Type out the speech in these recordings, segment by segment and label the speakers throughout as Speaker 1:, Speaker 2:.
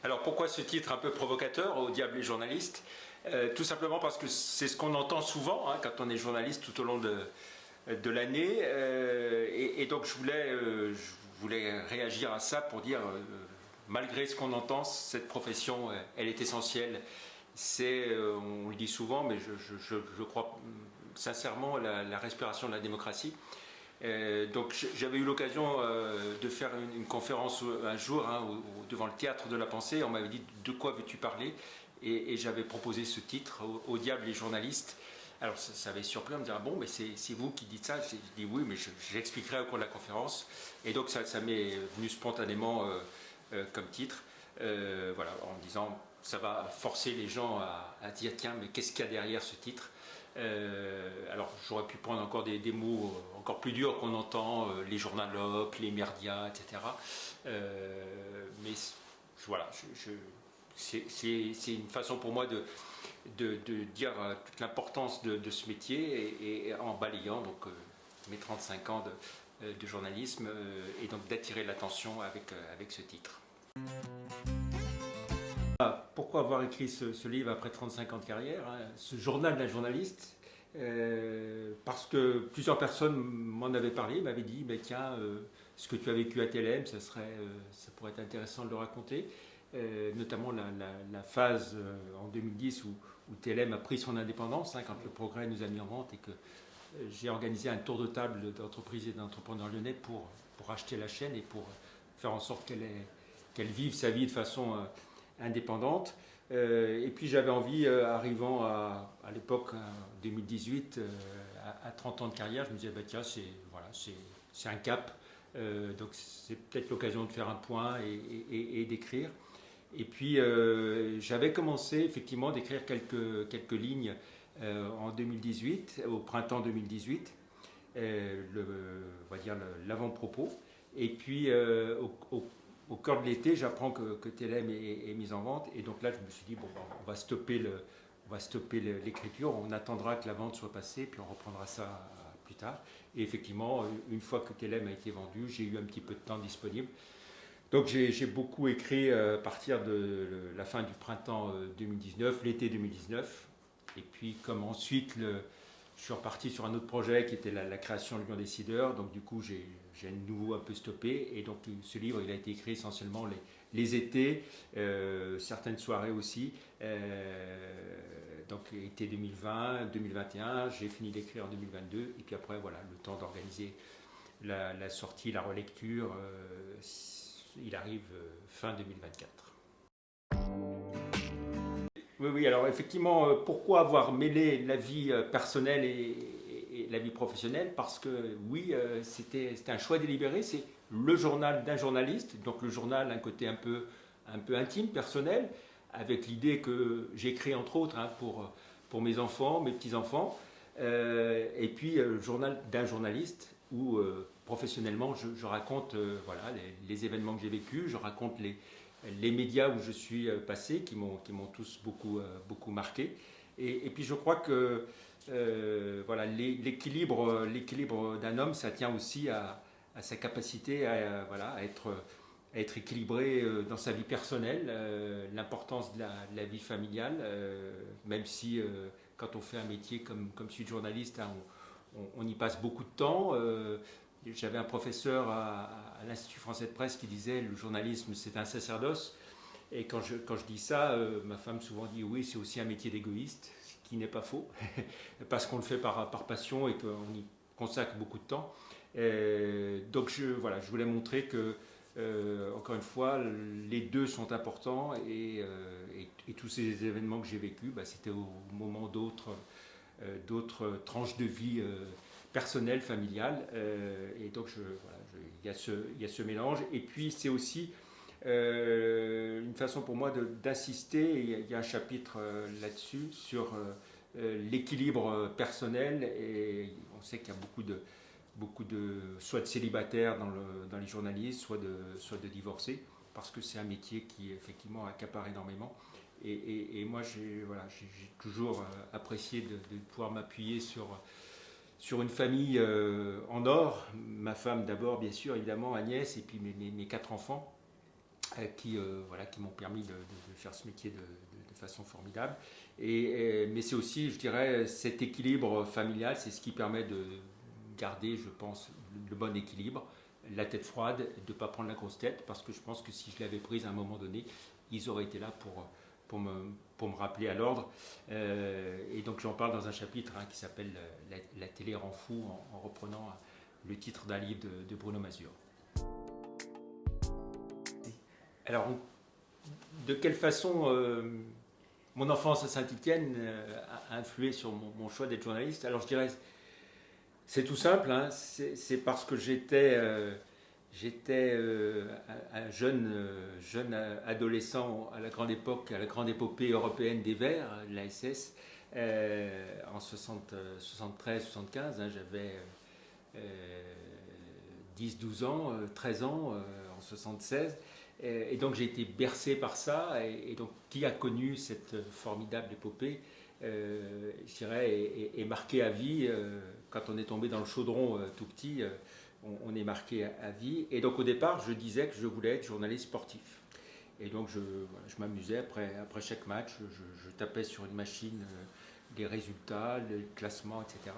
Speaker 1: Alors pourquoi ce titre un peu provocateur, Au diable les journalistes? Tout simplement parce que c'est ce qu'on entend souvent quand on est journaliste tout au long de l'année. Et donc je voulais réagir à ça pour dire, malgré ce qu'on entend, cette profession, elle est essentielle. On le dit souvent, mais je crois sincèrement, la respiration de la démocratie. Donc j'avais eu l'occasion de faire une conférence un jour devant le théâtre de la pensée. On m'avait dit de quoi veux-tu parler, et j'avais proposé ce titre, Au diable les journalistes. Alors ça avait surpris, on me disait ah bon, mais c'est vous qui dites ça. J'ai dit oui, mais j'expliquerai au cours de la conférence. Et donc ça m'est venu spontanément comme titre, voilà, en me disant ça va forcer les gens à dire tiens, mais qu'est-ce qu'il y a derrière ce titre. Alors j'aurais pu prendre encore des mots encore plus durs qu'on entend, les journalopes, les merdias, etc. Mais voilà, c'est une façon pour moi de dire toute l'importance de ce métier, et en balayant donc, mes 35 ans de journalisme, et donc d'attirer l'attention avec ce titre. Pourquoi avoir écrit ce livre après 35 ans de carrière, ce journal d'un journaliste? Parce que plusieurs personnes m'en avaient parlé, m'avaient dit tiens, ce que tu as vécu à TLM, ça pourrait être intéressant de le raconter. Notamment la phase en 2010 où TLM a pris son indépendance, quand le progrès nous a mis en vente, et que j'ai organisé un tour de table d'entreprises et d'entrepreneurs lyonnais pour acheter la chaîne et pour faire en sorte qu'elle vive sa vie de façon indépendante. Et puis j'avais envie, arrivant à l'époque, 2018, à 30 ans de carrière, je me disais tiens, c'est un cap, donc c'est peut-être l'occasion de faire un point et d'écrire. Et puis j'avais commencé effectivement d'écrire quelques lignes en 2018, au printemps 2018, on va dire l'avant-propos. Et puis au cœur de l'été, j'apprends que TLM est mise en vente, et donc là je me suis dit on va stopper l'écriture, on attendra que la vente soit passée, puis on reprendra ça plus tard. Et effectivement, une fois que TLM a été vendu, j'ai eu un petit peu de temps disponible. Donc j'ai beaucoup écrit à partir de la fin du printemps 2019, l'été 2019. Et puis comme ensuite je suis reparti sur un autre projet qui était la création de Lyon Décideur. Donc du coup j'ai de nouveau un peu stoppé. Et donc ce livre, il a été écrit essentiellement les étés, certaines soirées aussi. Donc été 2020, 2021, j'ai fini d'écrire en 2022. Et puis après voilà, le temps d'organiser la sortie, la relecture. Il arrive fin 2024. Oui, alors effectivement, pourquoi avoir mêlé la vie personnelle et la vie professionnelle? Parce que oui, c'était un choix délibéré, c'est le journal d'un journaliste, donc le journal a un côté un peu intime, personnel, avec l'idée que j'écris entre autres pour mes enfants, mes petits-enfants, et puis le journal d'un journaliste où professionnellement je raconte voilà, les événements que j'ai vécus, je raconte les médias où je suis passé, qui m'ont tous beaucoup marqué. Et puis je crois que voilà, l'équilibre d'un homme, ça tient aussi à sa capacité voilà, à être équilibré dans sa vie personnelle, l'importance de la vie familiale, même si quand on fait un métier comme celui de journaliste, on y passe beaucoup de temps. J'avais un professeur à l'Institut français de presse qui disait le journalisme c'est un sacerdoce. Et quand je dis ça, ma femme souvent dit oui, c'est aussi un métier d'égoïste, ce qui n'est pas faux, parce qu'on le fait par passion et qu'on y consacre beaucoup de temps. Donc voilà, je voulais montrer que, encore une fois, les deux sont importants, et tous ces événements que j'ai vécus, c'était au moment d'autres tranches de vie personnelle, familiale. Et donc voilà, il y a ce mélange. Et puis c'est aussi une façon pour moi d'insister, il y a un chapitre là-dessus, sur l'équilibre personnel. Et on sait qu'il y a beaucoup de soit de célibataires dans les journalistes, soit de divorcés, parce que c'est un métier qui effectivement accapare énormément. Et moi j'ai toujours apprécié de pouvoir m'appuyer sur une famille en or, ma femme d'abord bien sûr, évidemment, Agnès, et puis mes 4 enfants. qui m'ont permis de faire ce métier de façon formidable. Mais c'est aussi, je dirais, cet équilibre familial, c'est ce qui permet de garder, je pense, le bon équilibre, la tête froide, de ne pas prendre la grosse tête, parce que je pense que si je l'avais prise à un moment donné, ils auraient été là pour me rappeler à l'ordre. Et donc j'en parle dans un chapitre qui s'appelle la télé rend fou, en reprenant le titre d'un livre de Bruno Mazur. Alors, de quelle façon mon enfance à Saint-Étienne a influé sur mon choix d'être journaliste? Alors je dirais, c'est tout simple, c'est parce que j'étais un jeune adolescent à la grande époque, à la grande épopée européenne des Verts, l'ASS, en 73-75, j'avais 10-12 ans, 13 ans, en 76. Et donc j'ai été bercé par ça, et donc qui a connu cette formidable épopée, je dirais, est marqué à vie. Quand on est tombé dans le chaudron tout petit, on est marqué à vie. Et donc au départ, je disais que je voulais être journaliste sportif. Et donc je m'amusais après chaque match, je tapais sur une machine les résultats, le classement, etc.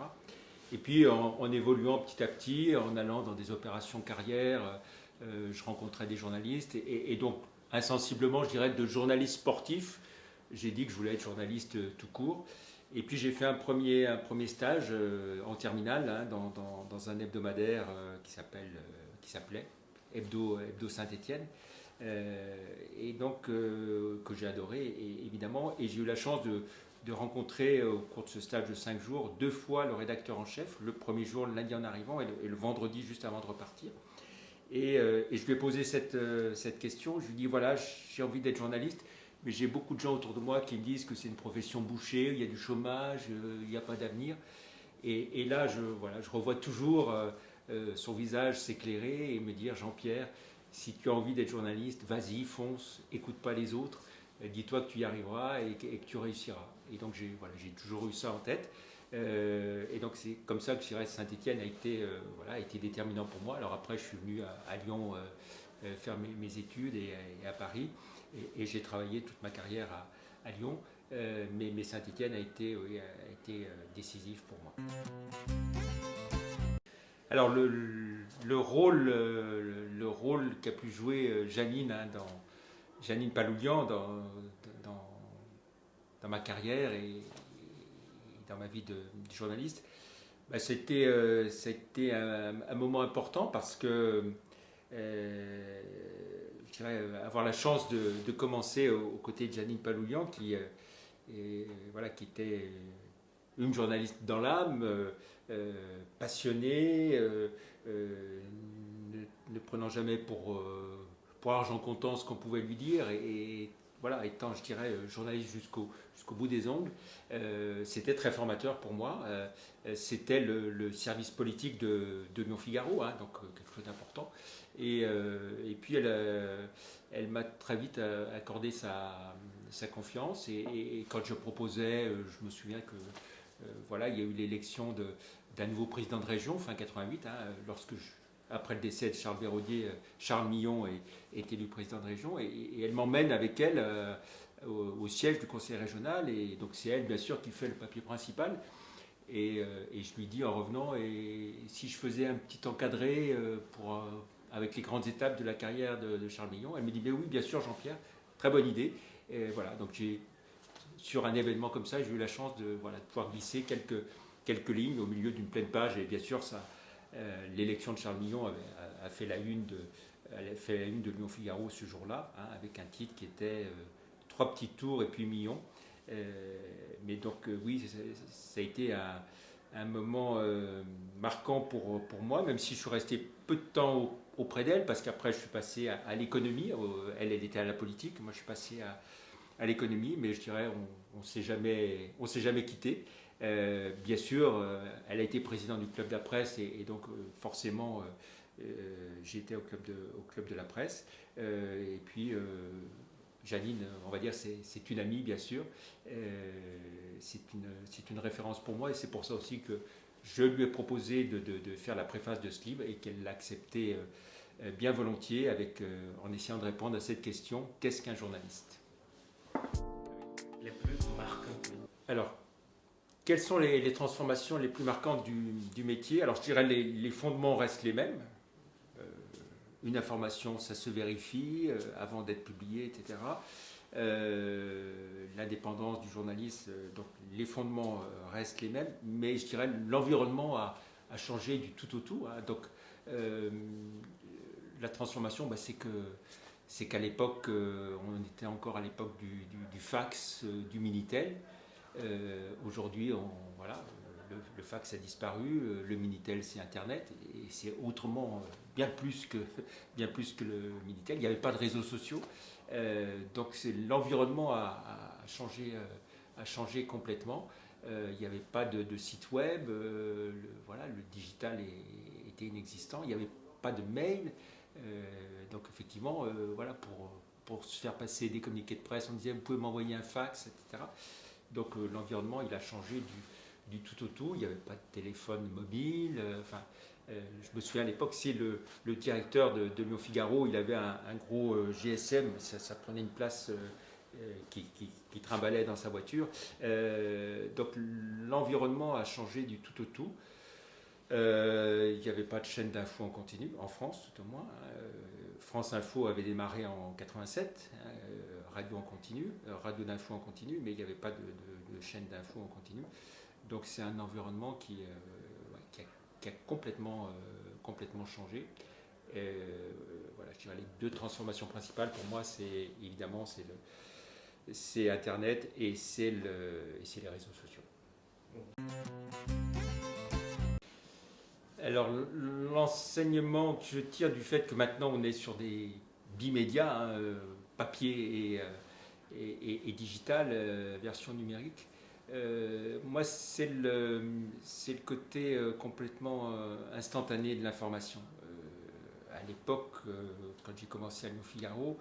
Speaker 1: Et puis en évoluant petit à petit, en allant dans des opérations carrière, je rencontrais des journalistes, et donc insensiblement, je dirais, de journaliste sportif, j'ai dit que je voulais être journaliste tout court. Et puis j'ai fait un premier stage en terminale, dans un hebdomadaire qui s'appelait Hebdo Saint-Étienne, et donc que j'ai adoré, évidemment. Et j'ai eu la chance de rencontrer au cours de ce stage de 5 jours 2 fois le rédacteur en chef, le premier jour, le lundi en arrivant, et le vendredi juste avant de repartir. Et je lui ai posé cette question. Je lui ai dit, voilà, j'ai envie d'être journaliste, mais j'ai beaucoup de gens autour de moi qui me disent que c'est une profession bouchée, il y a du chômage, il n'y a pas d'avenir. Et là, je revois toujours son visage s'éclairer et me dire, Jean-Pierre, si tu as envie d'être journaliste, vas-y, fonce, écoute pas les autres, dis-toi que tu y arriveras et que tu réussiras. Et donc j'ai toujours eu ça en tête. Et donc c'est comme ça que je dirais Saint-Étienne a été déterminant pour moi. Alors après, je suis venu à Lyon faire mes études, et à Paris, et j'ai travaillé toute ma carrière à Lyon. Mais Saint-Étienne a été décisif pour moi. Alors le rôle qu'a pu jouer Janine, Janine Paloulian dans ma carrière et dans ma vie de journaliste, c'était un moment important, parce que je dirais, avoir la chance de commencer aux côtés de Janine Paloulian, qui était une journaliste dans l'âme, passionnée, ne prenant jamais pour argent comptant ce qu'on pouvait lui dire, et étant, je dirais, journaliste jusqu'au bout des ongles. C'était très formateur pour moi. C'était le service politique de Lyon-Figaro, donc quelque chose d'important. Et puis elle m'a très vite accordé sa confiance, et quand je proposais, je me souviens que il y a eu l'élection d'un nouveau président de région, fin 88, après le décès de Charles Béraudier, Charles Millon est élu président de région, et elle m'emmène avec elle au siège du conseil régional, et donc c'est elle bien sûr qui fait le papier principal, et je lui dis en revenant, et si je faisais un petit encadré avec les grandes étapes de la carrière de Charles Millon. Elle me dit, mais oui, bien sûr, Jean-Pierre, très bonne idée. Et donc sur un événement comme ça, j'ai eu la chance de pouvoir glisser quelques lignes au milieu d'une pleine page, et bien sûr l'élection de Charles Millon a fait la une de Lyon-Figaro ce jour-là, avec un titre qui était 3 petits tours et puis Millon. Mais donc oui, ça a été un moment marquant pour moi, même si je suis resté peu de temps auprès d'elle, parce qu'après je suis passé à l'économie. Elle était à la politique, moi je suis passé à l'économie, mais je dirais on s'est jamais quitté. Bien sûr, elle a été présidente du club de la presse, et donc forcément j'ai été au club de la presse. Et puis Janine, on va dire, c'est une amie, bien sûr. C'est une référence pour moi, et c'est pour ça aussi que je lui ai proposé de faire la préface de ce livre, et qu'elle l'a accepté bien volontiers en essayant de répondre à cette question, qu'est-ce qu'un journaliste?
Speaker 2: Les plus marquantes.
Speaker 1: Alors, quelles sont les transformations les plus marquantes du métier? Alors, je dirais les fondements restent les mêmes. Une information, ça se vérifie avant d'être publié, etc. L'indépendance du journaliste, donc les fondements restent les mêmes, mais je dirais l'environnement a changé du tout au tout. Hein. Donc, la transformation, c'est qu'à l'époque, on était encore à l'époque du fax, du Minitel. Aujourd'hui, voilà, le fax a disparu, le Minitel c'est Internet, et c'est autrement bien plus que le Minitel. Il n'y avait pas de réseaux sociaux, donc l'environnement a changé complètement. Il n'y avait pas de site web, voilà, le digital était inexistant, il n'y avait pas de mail, donc effectivement, voilà, pour se faire passer des communiqués de presse, on disait vous pouvez m'envoyer un fax, etc. Donc l'environnement il a changé du tout au tout, il n'y avait pas de téléphone mobile, je me souviens à l'époque, c'est le directeur de Lyon Figaro, il avait un gros GSM, ça prenait une place qui trimballait dans sa voiture. Donc l'environnement a changé du tout au tout. Il n'y avait pas de chaîne d'infos en continu, en France tout au moins. France Info avait démarré en 87, radio en continu, radio d'info en continu, mais il n'y avait pas de chaîne d'infos en continu. Donc c'est un environnement qui a complètement changé. Voilà, je dirais les deux transformations principales pour moi, c'est évidemment c'est Internet et c'est les réseaux sociaux. Alors l'enseignement que je tire du fait que maintenant on est sur des bimédias, hein, papier et digital, version numérique, moi c'est le côté complètement instantané de l'information. À l'époque, quand j'ai commencé à Lyon Figaro,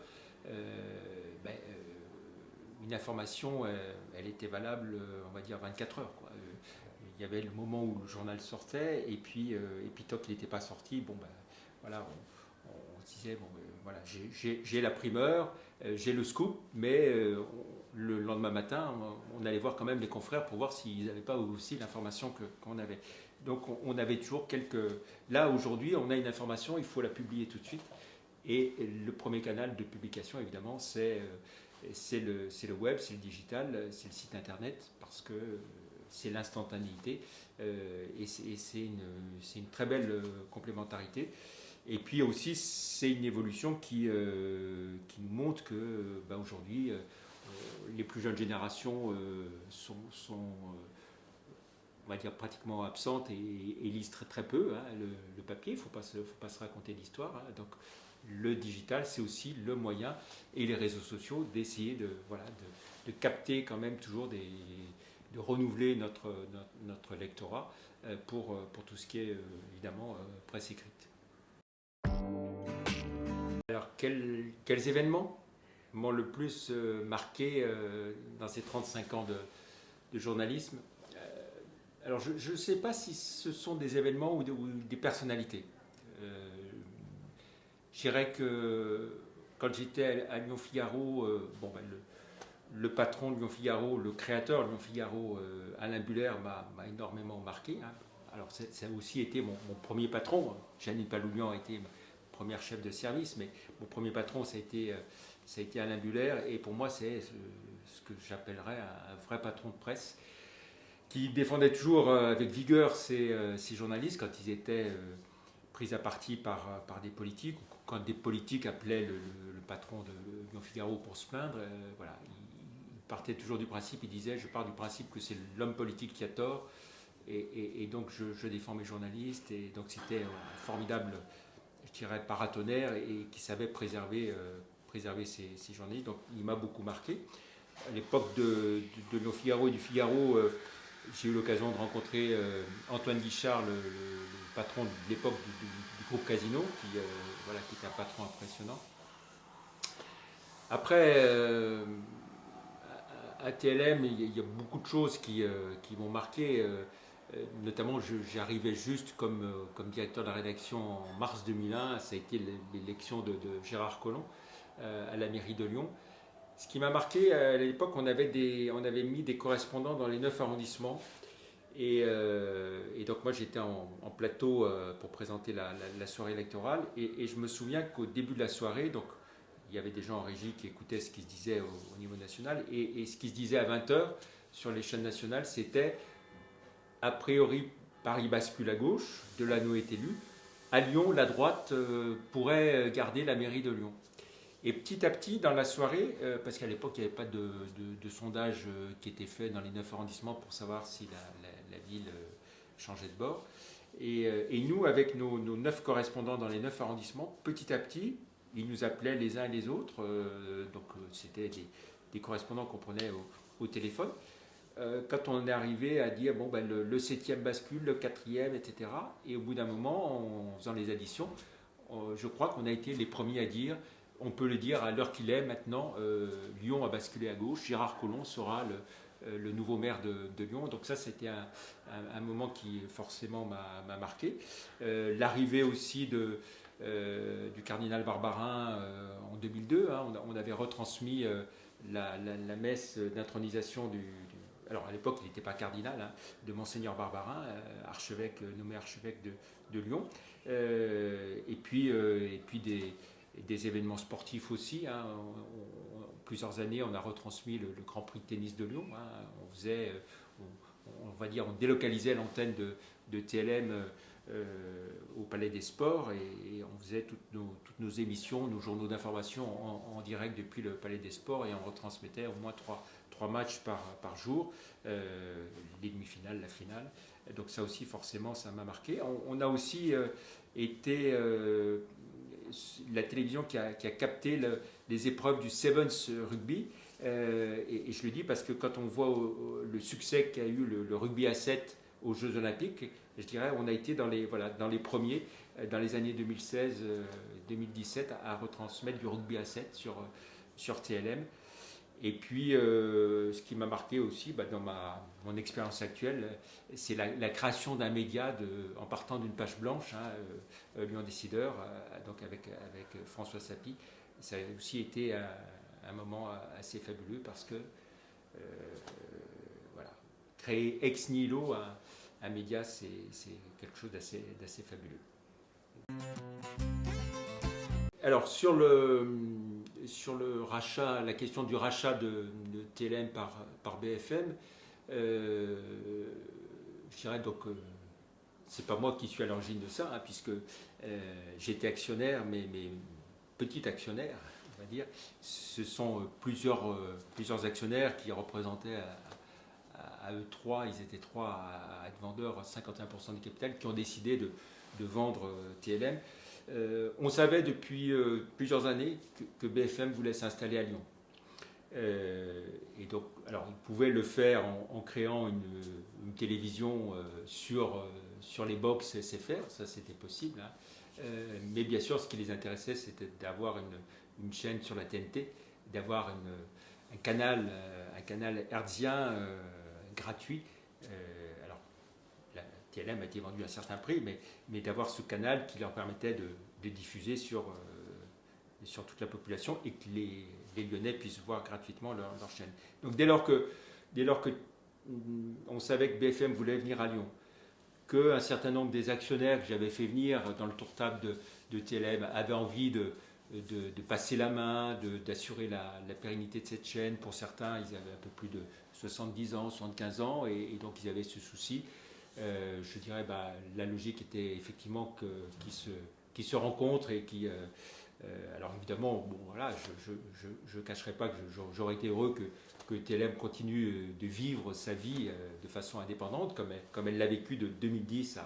Speaker 1: une information, elle était valable, on va dire 24 heures. Quoi. Il y avait le moment où le journal sortait, et puis tant qu'il n'était pas sorti, voilà, on se disait, voilà, j'ai la primeur, j'ai le scoop, mais le lendemain matin, on allait voir quand même les confrères pour voir s'ils n'avaient pas aussi l'information qu'on avait. Donc on avait toujours quelques... Là, aujourd'hui, on a une information, il faut la publier tout de suite. Et le premier canal de publication, évidemment, c'est le web, c'est le digital, c'est le site internet, parce que c'est l'instantanéité et c'est une très belle complémentarité. Et puis aussi, c'est une évolution qui nous montre que aujourd'hui, les plus jeunes générations sont on va dire pratiquement absentes et lisent très, très peu hein, le papier. Il ne faut pas se raconter l'histoire. Hein. Donc le digital, c'est aussi le moyen, et les réseaux sociaux, d'essayer de capter quand même toujours de renouveler notre lectorat pour tout ce qui est évidemment presse écrite. Alors quels événements m'ont le plus marqué dans ces 35 ans de journalisme? Alors je ne sais pas si ce sont des événements ou des personnalités. Je dirais que quand j'étais à Lyon Figaro, le patron de Lyon Figaro, le créateur de Lyon Figaro, Alain Buller, m'a énormément marqué. Hein. Alors ça a aussi été mon premier patron. Jeanine Paloulian a été ma première chef de service, mais mon premier patron, ça a été Alain Buller. Et pour moi, c'est ce que j'appellerais un vrai patron de presse, qui défendait toujours avec vigueur ses journalistes quand ils étaient pris à partie par des politiques, ou quand des politiques appelaient le patron de Lyon Figaro pour se plaindre. Voilà, il partait toujours du principe, il disait, je pars du principe que c'est l'homme politique qui a tort, et donc je défends mes journalistes, et donc c'était un formidable, je dirais, paratonnerre, et qui savait préserver ses journalistes, donc il m'a beaucoup marqué. À l'époque de Lyon Figaro et du Figaro, j'ai eu l'occasion de rencontrer Antoine Guichard, le patron de l'époque du groupe Casino, qui était un patron impressionnant. Après, à TLM, il y a beaucoup de choses qui m'ont marqué. Notamment, j'arrivais juste comme directeur de la rédaction en mars 2001. Ça a été l'élection de Gérard Collomb à la mairie de Lyon. Ce qui m'a marqué, à l'époque, on avait mis des correspondants dans les 9 arrondissements. Et donc moi j'étais en plateau pour présenter la soirée électorale. Et je me souviens qu'au début de la soirée, donc, il y avait des gens en régie qui écoutaient ce qui se disait au niveau national. Et ce qui se disait à 20h sur les chaînes nationales, c'était a priori Paris bascule à gauche, Delano est élu. À Lyon, la droite pourrait garder la mairie de Lyon. Et petit à petit, dans la soirée, parce qu'à l'époque, il n'y avait pas de sondage qui était fait dans les 9 arrondissements pour savoir si la ville changeait de bord. Et nous, avec nos 9 correspondants dans les 9 arrondissements, petit à petit, ils nous appelaient les uns et les autres. Donc, c'était des correspondants qu'on prenait au téléphone. Quand on est arrivé à dire bon, ben, le 7e bascule, le 4e, etc. Et au bout d'un moment, en faisant les additions, je crois qu'on a été les premiers à dire, on peut le dire à l'heure qu'il est maintenant, Lyon a basculé à gauche, Gérard Collomb sera le nouveau maire de Lyon. Donc ça, c'était un moment qui forcément m'a marqué. L'arrivée aussi du cardinal Barbarin en 2002, hein, on avait retransmis la messe d'intronisation alors à l'époque il n'était pas cardinal, hein, de Monseigneur Barbarin, nommé archevêque de Lyon. Et puis des événements sportifs aussi. Hein. Plusieurs années, on a retransmis le Grand Prix de tennis de Lyon. Hein. On délocalisait l'antenne de TLM au Palais des Sports et on faisait toutes nos émissions, nos journaux d'information en direct depuis le Palais des Sports et on retransmettait au moins trois matchs par jour, les demi-finales, la finale. Donc ça aussi, forcément, ça m'a marqué. On a aussi été la télévision qui a capté les épreuves du Sevens rugby. Et je le dis parce que quand on voit le succès qu'a eu le rugby à 7 aux Jeux Olympiques, je dirais on a été dans les premiers, dans les années 2016-2017, à retransmettre du rugby à 7 sur TLM. Et puis, ce qui m'a marqué aussi dans mon expérience actuelle, c'est la création d'un média en partant d'une page blanche, hein, Lyon Décideur, donc avec François Sapie. Ça a aussi été un moment assez fabuleux parce que voilà, créer ex nihilo un média, c'est quelque chose d'assez fabuleux. Alors sur le rachat, la question du rachat de TLM par BFM, je dirais donc c'est pas moi qui suis à l'origine de ça, hein, puisque j'étais actionnaire, mais petit actionnaire, on va dire. Ce sont plusieurs actionnaires qui représentaient à eux trois, ils étaient trois à être vendeurs 51% du capital, qui ont décidé de vendre TLM. On savait depuis plusieurs années que BFM voulait s'installer à Lyon. Et donc, alors, ils pouvaient le faire en créant une télévision sur les box SFR, ça c'était possible. Hein. Mais bien sûr, ce qui les intéressait, c'était d'avoir une chaîne sur la TNT, d'avoir un canal hertzien gratuit. Alors, la TLM a été vendue à un certain prix, mais d'avoir ce canal qui leur permettait de diffuser sur toute la population et que les Lyonnais puissent voir gratuitement leur chaîne. Donc dès lors que on savait que BFM voulait venir à Lyon, qu'un certain nombre des actionnaires que j'avais fait venir dans le tour-table de TLM avaient envie de passer la main, d'assurer la pérennité de cette chaîne. Pour certains, ils avaient un peu plus de 70 ans, 75 ans, et donc ils avaient ce souci. Je dirais la logique était effectivement qu'ils se rencontrent et qui... alors évidemment, bon, voilà, je ne cacherai pas que j'aurais été heureux que TLM continue de vivre sa vie de façon indépendante, comme elle l'a vécu de 2010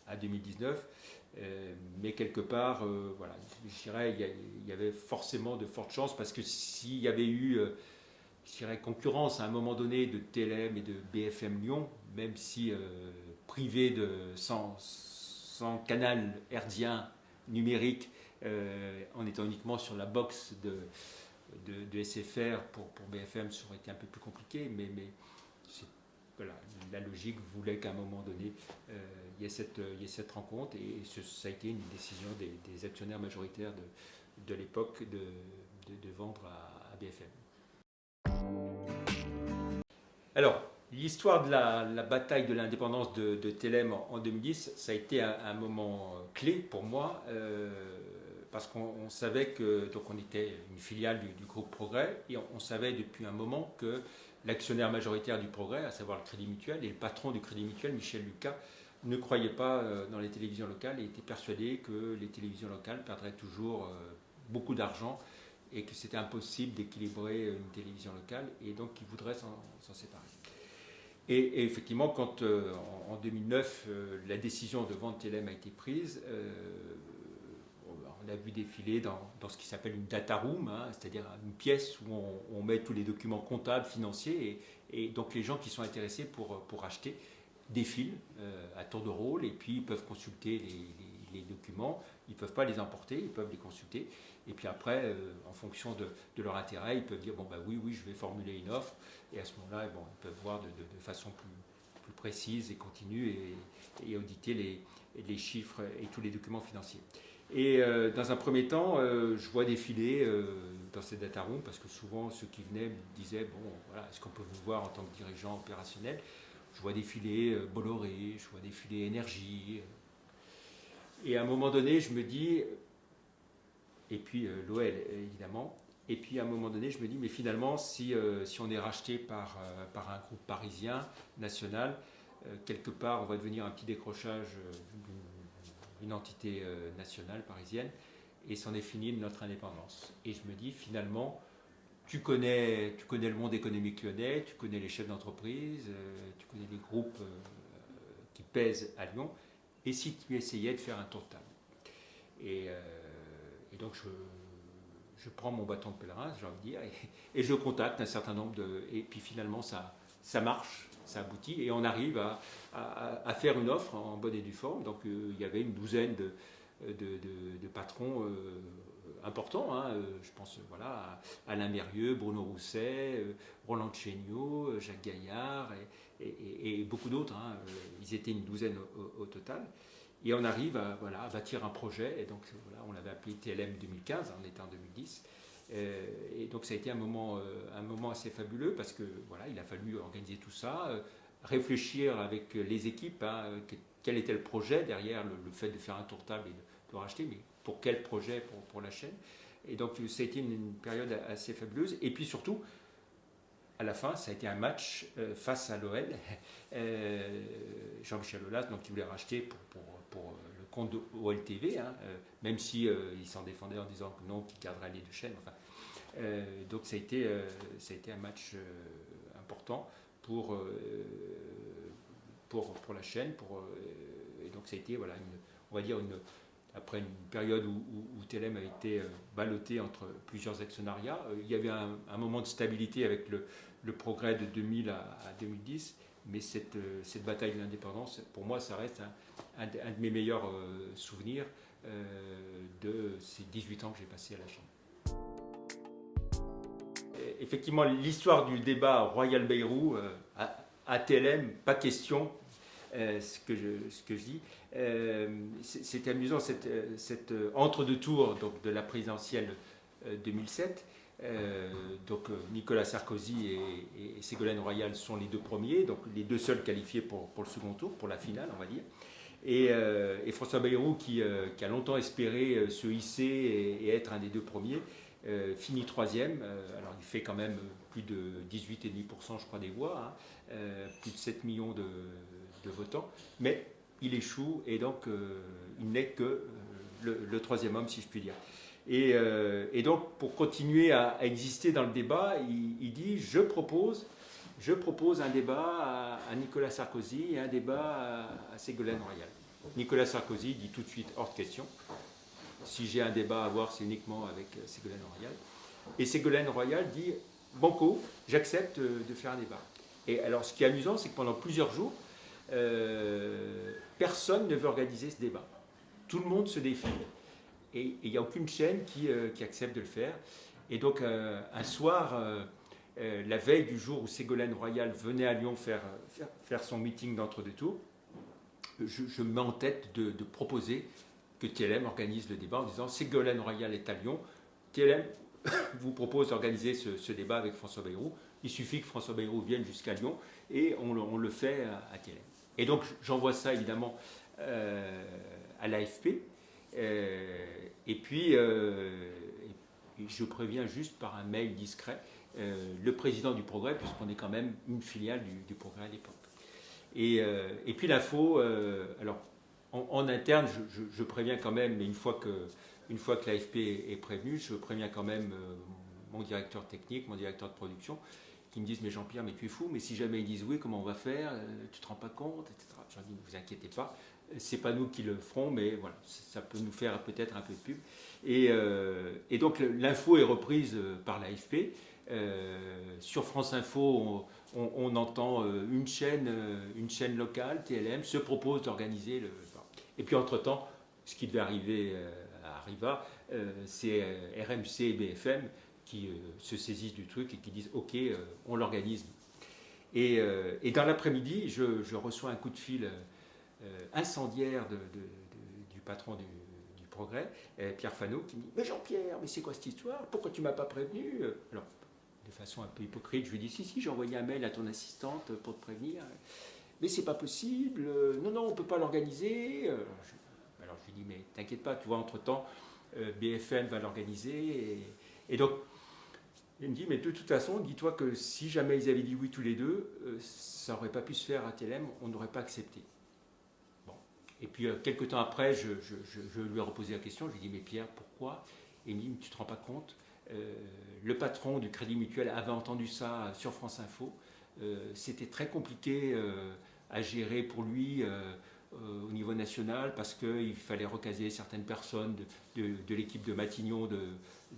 Speaker 1: à 2019. Mais quelque part, voilà, je dirais il y avait forcément de fortes chances, parce que s'il y avait eu, je dirais, concurrence à un moment donné de TLM et de BFM Lyon, même si privé sans canal hertzien numérique, en étant uniquement sur la box de SFR pour BFM, ça aurait été un peu plus compliqué, mais voilà, la logique voulait qu'à un moment donné, il y ait cette rencontre, et ça a été une décision des actionnaires majoritaires de l'époque de vendre à BFM. Alors, l'histoire de la bataille de l'indépendance de TLM en 2010, ça a été un moment clé pour moi, parce qu'on savait que, donc on était une filiale du groupe Progrès, et on savait depuis un moment que l'actionnaire majoritaire du Progrès, à savoir le Crédit Mutuel, et le patron du Crédit Mutuel, Michel Lucas, ne croyait pas dans les télévisions locales et était persuadé que les télévisions locales perdraient toujours beaucoup d'argent et que c'était impossible d'équilibrer une télévision locale, et donc il voudrait s'en séparer. Et effectivement, quand en 2009, la décision de vendre TLM a été prise, on a vu défiler dans ce qui s'appelle une data room, hein, c'est-à-dire une pièce où on met tous les documents comptables, financiers, et donc les gens qui sont intéressés pour acheter défilent à tour de rôle, et puis ils peuvent consulter les documents. Ils ne peuvent pas les emporter, ils peuvent les consulter. Et puis après, en fonction de leur intérêt, ils peuvent dire, bon, bah oui, je vais formuler une offre. Et à ce moment-là, bon, ils peuvent voir de façon plus précise et continue et auditer les chiffres et tous les documents financiers. Et dans un premier temps, je vois défiler dans ces data rooms, parce que souvent, ceux qui venaient me disaient, bon, voilà, est-ce qu'on peut vous voir en tant que dirigeant opérationnel? Je vois défiler Bolloré, je vois défiler Énergie. Et à un moment donné, je me dis, et puis l'OL évidemment, et puis à un moment donné, je me dis, mais finalement, si on est racheté par un groupe parisien, national, quelque part, on va devenir un petit décrochage d'une entité nationale, parisienne, et c'en est fini de notre indépendance. Et je me dis, finalement, tu connais le monde économique lyonnais, tu connais les chefs d'entreprise, tu connais les groupes qui pèsent à Lyon, et si tu essayais de faire un tour de table. Et donc je prends mon bâton de pèlerin, j'ai envie de dire, et je contacte un certain nombre et puis finalement ça marche, ça aboutit, et on arrive à faire une offre en bonne et due forme. Donc il y avait une douzaine de patrons importants, hein, je pense voilà, à Alain Mérieux, Bruno Rousset, Roland Chéniaud, Jacques Gaillard et beaucoup d'autres, hein. Ils étaient une douzaine au total. Et on arrive à bâtir un projet, et donc voilà, on l'avait appelé TLM 2015, on était en 2010. Et donc ça a été un moment assez fabuleux, parce que voilà, il a fallu organiser tout ça, réfléchir avec les équipes, hein, quel était le projet derrière le fait de faire un tour de table et de racheter, mais pour quel projet pour la chaîne. Et donc ça a été une période assez fabuleuse. Et puis surtout, à la fin, ça a été un match face à l'OL. Jean-Michel Aulas, donc, qui voulait racheter pour le compte de OLTV, hein, même si il s'en défendait en disant que non, qu'il garderait les deux chaînes. Enfin, donc ça a été un match important pour la chaîne. Et donc ça a été, voilà, on va dire, après une période où TLM a été ballotté entre plusieurs actionnariats. Il y avait un moment de stabilité avec le progrès de 2000 à 2010, mais cette bataille de l'indépendance, pour moi, ça reste un de mes meilleurs souvenirs de ces 18 ans que j'ai passé à la chaîne. Effectivement, l'histoire du débat Royal-Bayrou à TLM, pas question, ce que je dis. C'était amusant, cette entre-deux tours donc, de la présidentielle 2007. Donc Nicolas Sarkozy et Ségolène Royal sont les deux premiers, donc les deux seuls qualifiés pour le second tour, pour la finale, on va dire. Et François Bayrou, qui a longtemps espéré se hisser et être un des deux premiers, finit troisième. Alors il fait quand même plus de 18,5%, je crois, des voix, hein, plus de 7 millions de votants, mais il échoue, et donc il n'est que le troisième homme, si je puis dire. Et donc, pour continuer à exister dans le débat, il dit, je propose un débat à Nicolas Sarkozy et un débat à Ségolène Royal. Nicolas Sarkozy dit tout de suite, hors de question. Si j'ai un débat à avoir, c'est uniquement avec Ségolène Royal. Et Ségolène Royal dit, banco, j'accepte de faire un débat. Et alors, ce qui est amusant, c'est que pendant plusieurs jours, personne ne veut organiser ce débat. Tout le monde se défile. Et il n'y a aucune chaîne qui accepte de le faire. Et donc, un soir, la veille du jour où Ségolène Royal venait à Lyon faire son meeting d'entre-deux tours, je me mets en tête de proposer que TLM organise le débat en disant Ségolène Royal est à Lyon, TLM vous propose d'organiser ce débat avec François Bayrou. Il suffit que François Bayrou vienne jusqu'à Lyon et on le fait à TLM. Et donc j'envoie ça évidemment à l'AFP. Et puis je préviens juste par un mail discret le président du Progrès, puisqu'on est quand même une filiale du Progrès à l'époque. Et puis l'info, alors en interne, je préviens quand même, mais une fois que l'AFP est prévenu, je préviens quand même mon directeur technique, mon directeur de production, qui me disent mais Jean-Pierre, mais tu es fou, mais si jamais ils disent oui, comment on va faire, tu te rends pas compte, etc. Je leur dis ne vous inquiétez pas, c'est pas nous qui le ferons, mais voilà, ça peut nous faire peut-être un peu de pub. Et donc l'info est reprise par l'AFP. Sur France Info, on entend une chaîne locale, TLM, se propose d'organiser le... Et puis entre-temps, ce qui devait arriver arriva, c'est RMC et BFM qui se saisissent du truc et qui disent ok, on l'organise. Et dans l'après-midi, je reçois un coup de fil incendiaire du patron du Progrès, Pierre Fano, qui me dit mais Jean-Pierre, mais c'est quoi cette histoire? Pourquoi tu m'as pas prévenu? Alors, de façon un peu hypocrite, je lui dis si, j'ai envoyé un mail à ton assistante pour te prévenir. Mais c'est pas possible, non, on peut pas l'organiser. Alors je lui dis mais t'inquiète pas, tu vois, entre-temps, BFM va l'organiser. Et donc, il me dit mais de toute façon, dis-toi que si jamais ils avaient dit oui tous les deux, ça n'aurait pas pu se faire à TLM, on n'aurait pas accepté. Bon. Et puis quelques temps après, je lui ai reposé la question, je lui ai dit mais Pierre, pourquoi? Et il me dit mais tu te rends pas compte, le patron du Crédit Mutuel avait entendu ça sur France Info. C'était très compliqué à gérer pour lui au niveau national parce qu'il fallait recaser certaines personnes de l'équipe de Matignon, de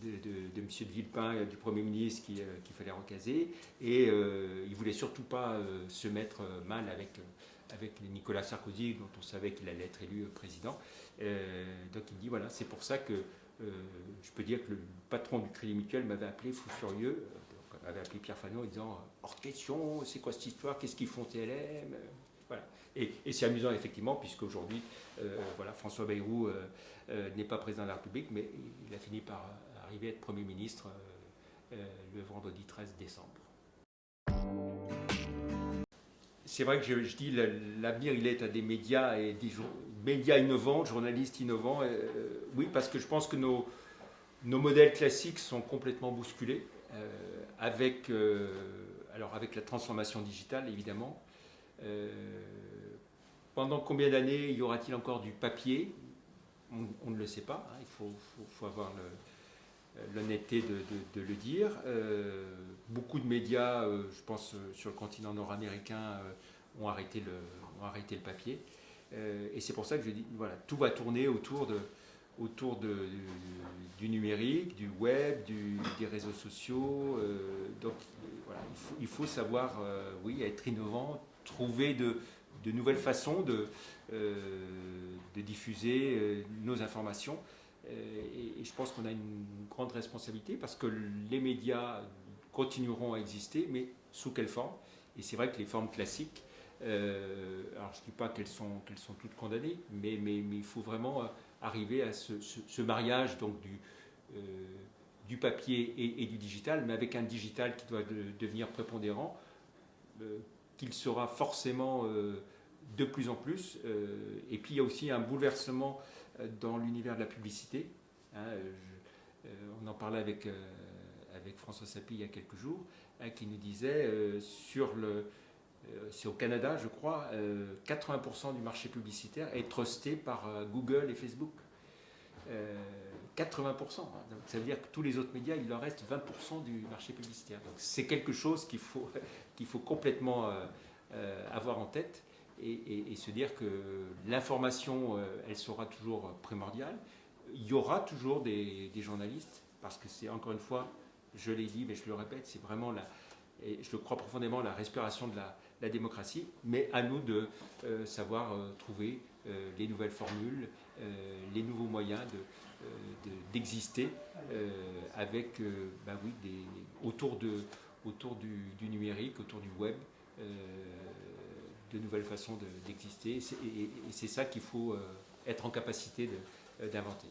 Speaker 1: M. de Villepin, du Premier ministre qu'il fallait recaser. Et il ne voulait surtout pas se mettre mal avec Nicolas Sarkozy, dont on savait qu'il allait être élu président. Donc il me dit voilà, c'est pour ça que je peux dire que le patron du Crédit Mutuel m'avait appelé fou furieux, m'avait appelé Pierre Fano en disant hors question, c'est quoi cette histoire, qu'est-ce qu'ils font TLM, voilà. Et c'est amusant effectivement, puisque aujourd'hui, voilà, François Bayrou n'est pas président de la République, mais il a fini par arriver à être Premier ministre le vendredi 13 décembre. C'est vrai que je dis l'avenir il est à des médias et des médias innovants, journalistes innovants. Oui, parce que je pense que nos modèles classiques sont complètement bousculés avec la transformation digitale évidemment. Pendant combien d'années y aura-t-il encore du papier? On ne le sait pas. Hein, il faut avoir l'honnêteté de le dire. Beaucoup de médias, je pense sur le continent nord-américain, ont arrêté le papier. Et c'est pour ça que je dis, voilà, tout va tourner autour du numérique, du web, des réseaux sociaux. Donc voilà, il faut savoir, oui, être innovant, trouver de nouvelles façons de diffuser nos informations. Et je pense qu'on a une grande responsabilité parce que les médias continueront à exister, mais sous quelle forme? Et c'est vrai que les formes classiques, alors je ne dis pas qu'elles sont toutes condamnées, mais il faut vraiment arriver à ce mariage donc du papier et du digital, mais avec un digital qui doit devenir prépondérant, qu'il sera forcément de plus en plus. Et puis il y a aussi un bouleversement dans l'univers de la publicité. Hein, on en parlait avec François Sapie il y a quelques jours, hein, qui nous disait c'est au Canada, je crois, 80% du marché publicitaire est trusté par Google et Facebook. 80%. Hein, donc ça veut dire que tous les autres médias, il leur reste 20% du marché publicitaire. Donc c'est quelque chose qu'il faut complètement avoir en tête et se dire que l'information, elle sera toujours primordiale. Il y aura toujours des journalistes, parce que c'est encore une fois, je l'ai dit, mais je le répète, c'est vraiment et je le crois profondément, la respiration de la démocratie, mais à nous de savoir trouver les nouvelles formules, les nouveaux moyens d'exister avec, autour autour du numérique, autour du web, de nouvelles façons d'exister. Et c'est ça qu'il faut être en capacité d'inventer.